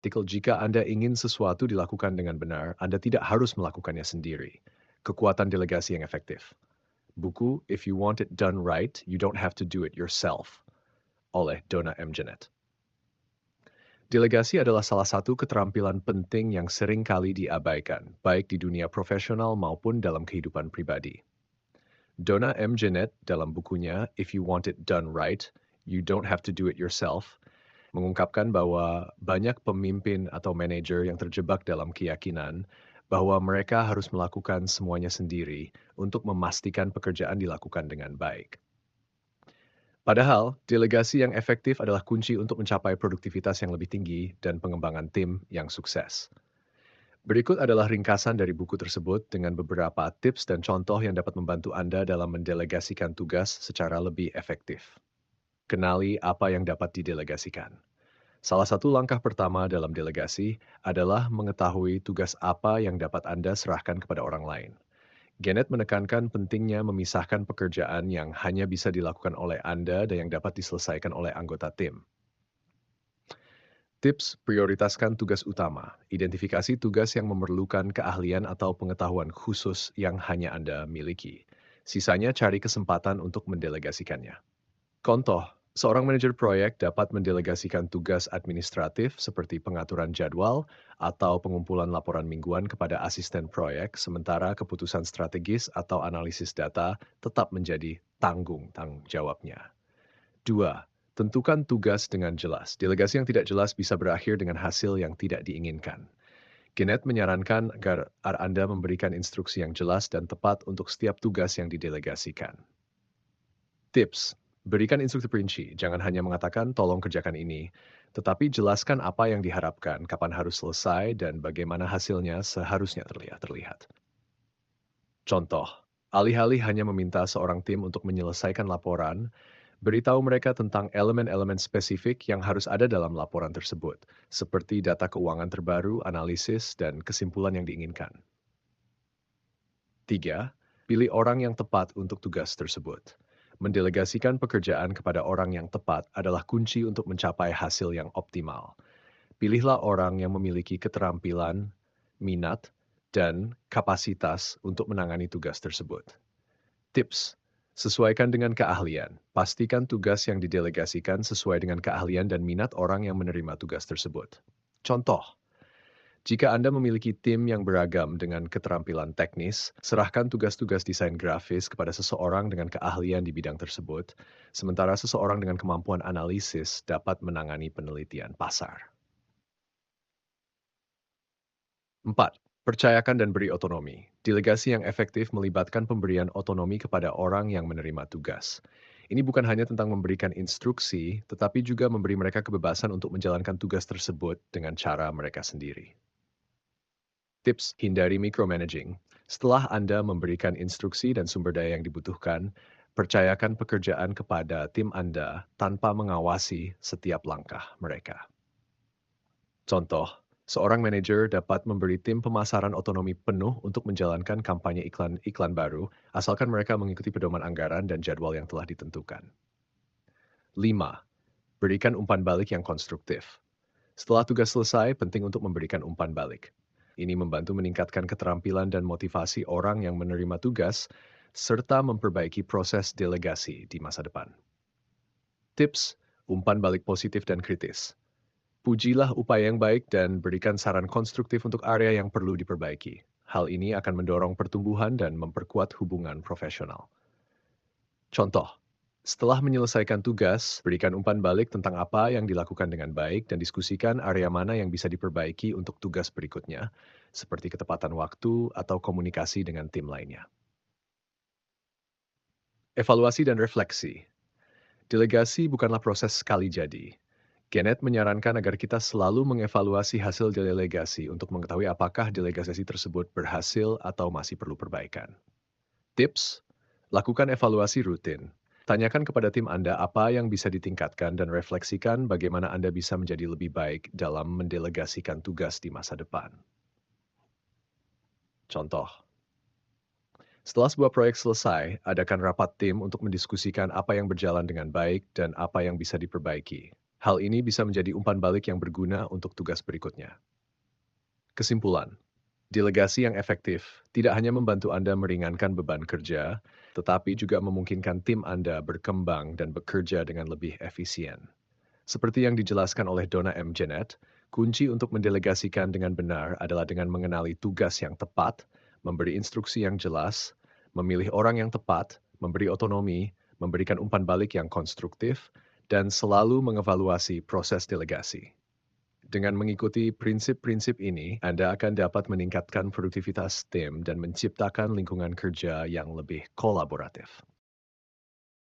Jika Anda ingin sesuatu dilakukan dengan benar, Anda tidak harus melakukannya sendiri. Kekuatan delegasi yang efektif. Buku If You Want It Done Right, You Don't Have to Do It Yourself oleh Donna M. Jeanette. Delegasi adalah salah satu keterampilan penting yang sering kali diabaikan, baik di dunia profesional maupun dalam kehidupan pribadi. Donna M. Jeanette dalam bukunya If You Want It Done Right, You Don't Have to Do It Yourself mengungkapkan bahwa banyak pemimpin atau manajer yang terjebak dalam keyakinan bahwa mereka harus melakukan semuanya sendiri untuk memastikan pekerjaan dilakukan dengan baik. Padahal, delegasi yang efektif adalah kunci untuk mencapai produktivitas yang lebih tinggi dan pengembangan tim yang sukses. Berikut adalah ringkasan dari buku tersebut dengan beberapa tips dan contoh yang dapat membantu Anda dalam mendelegasikan tugas secara lebih efektif. Kenali apa yang dapat didelegasikan. Salah satu langkah pertama dalam delegasi adalah mengetahui tugas apa yang dapat Anda serahkan kepada orang lain. Janet menekankan pentingnya memisahkan pekerjaan yang hanya bisa dilakukan oleh Anda dan yang dapat diselesaikan oleh anggota tim. Tips: prioritaskan tugas utama. Identifikasi tugas yang memerlukan keahlian atau pengetahuan khusus yang hanya Anda miliki. Sisanya cari kesempatan untuk mendelegasikannya. Contoh, seorang manajer proyek dapat mendelegasikan tugas administratif seperti pengaturan jadwal atau pengumpulan laporan mingguan kepada asisten proyek, sementara keputusan strategis atau analisis data tetap menjadi tanggung jawabnya. 2. Tentukan tugas dengan jelas. Delegasi yang tidak jelas bisa berakhir dengan hasil yang tidak diinginkan. Janet menyarankan agar Anda memberikan instruksi yang jelas dan tepat untuk setiap tugas yang didelegasikan. Tips: berikan instruksi rinci, jangan hanya mengatakan tolong kerjakan ini, tetapi jelaskan apa yang diharapkan, kapan harus selesai, dan bagaimana hasilnya seharusnya terlihat. Contoh, alih-alih hanya meminta seorang tim untuk menyelesaikan laporan, beritahu mereka tentang elemen-elemen spesifik yang harus ada dalam laporan tersebut, seperti data keuangan terbaru, analisis, dan kesimpulan yang diinginkan. 3. Pilih orang yang tepat untuk tugas tersebut. Mendelegasikan pekerjaan kepada orang yang tepat adalah kunci untuk mencapai hasil yang optimal. Pilihlah orang yang memiliki keterampilan, minat, dan kapasitas untuk menangani tugas tersebut. Tips: sesuaikan dengan keahlian. Pastikan tugas yang didelegasikan sesuai dengan keahlian dan minat orang yang menerima tugas tersebut. Contoh, jika Anda memiliki tim yang beragam dengan keterampilan teknis, serahkan tugas-tugas desain grafis kepada seseorang dengan keahlian di bidang tersebut, sementara seseorang dengan kemampuan analisis dapat menangani penelitian pasar. 4. Percayakan dan beri otonomi. Delegasi yang efektif melibatkan pemberian otonomi kepada orang yang menerima tugas. Ini bukan hanya tentang memberikan instruksi, tetapi juga memberi mereka kebebasan untuk menjalankan tugas tersebut dengan cara mereka sendiri. Tips: hindari micromanaging. Setelah Anda memberikan instruksi dan sumber daya yang dibutuhkan, percayakan pekerjaan kepada tim Anda tanpa mengawasi setiap langkah mereka. Contoh, seorang manajer dapat memberi tim pemasaran otonomi penuh untuk menjalankan kampanye iklan baru, asalkan mereka mengikuti pedoman anggaran dan jadwal yang telah ditentukan. 5. Berikan umpan balik yang konstruktif. Setelah tugas selesai, penting untuk memberikan umpan balik. Ini membantu meningkatkan keterampilan dan motivasi orang yang menerima tugas, serta memperbaiki proses delegasi di masa depan. Tips: umpan balik positif dan kritis. Pujilah upaya yang baik dan berikan saran konstruktif untuk area yang perlu diperbaiki. Hal ini akan mendorong pertumbuhan dan memperkuat hubungan profesional. Contoh, setelah menyelesaikan tugas, berikan umpan balik tentang apa yang dilakukan dengan baik dan diskusikan area mana yang bisa diperbaiki untuk tugas berikutnya, seperti ketepatan waktu atau komunikasi dengan tim lainnya. Evaluasi dan refleksi. Delegasi bukanlah proses sekali jadi. Janet menyarankan agar kita selalu mengevaluasi hasil delegasi untuk mengetahui apakah delegasi tersebut berhasil atau masih perlu perbaikan. Tips: lakukan evaluasi rutin. Tanyakan kepada tim Anda apa yang bisa ditingkatkan dan refleksikan bagaimana Anda bisa menjadi lebih baik dalam mendelegasikan tugas di masa depan. Contoh, setelah sebuah proyek selesai, adakan rapat tim untuk mendiskusikan apa yang berjalan dengan baik dan apa yang bisa diperbaiki. Hal ini bisa menjadi umpan balik yang berguna untuk tugas berikutnya. Kesimpulan, delegasi yang efektif tidak hanya membantu Anda meringankan beban kerja, tetapi juga memungkinkan tim Anda berkembang dan bekerja dengan lebih efisien. Seperti yang dijelaskan oleh Donna M. Jeanette, kunci untuk mendelegasikan dengan benar adalah dengan mengenali tugas yang tepat, memberi instruksi yang jelas, memilih orang yang tepat, memberi otonomi, memberikan umpan balik yang konstruktif, dan selalu mengevaluasi proses delegasi. Dengan mengikuti prinsip-prinsip ini, Anda akan dapat meningkatkan produktivitas tim dan menciptakan lingkungan kerja yang lebih kolaboratif.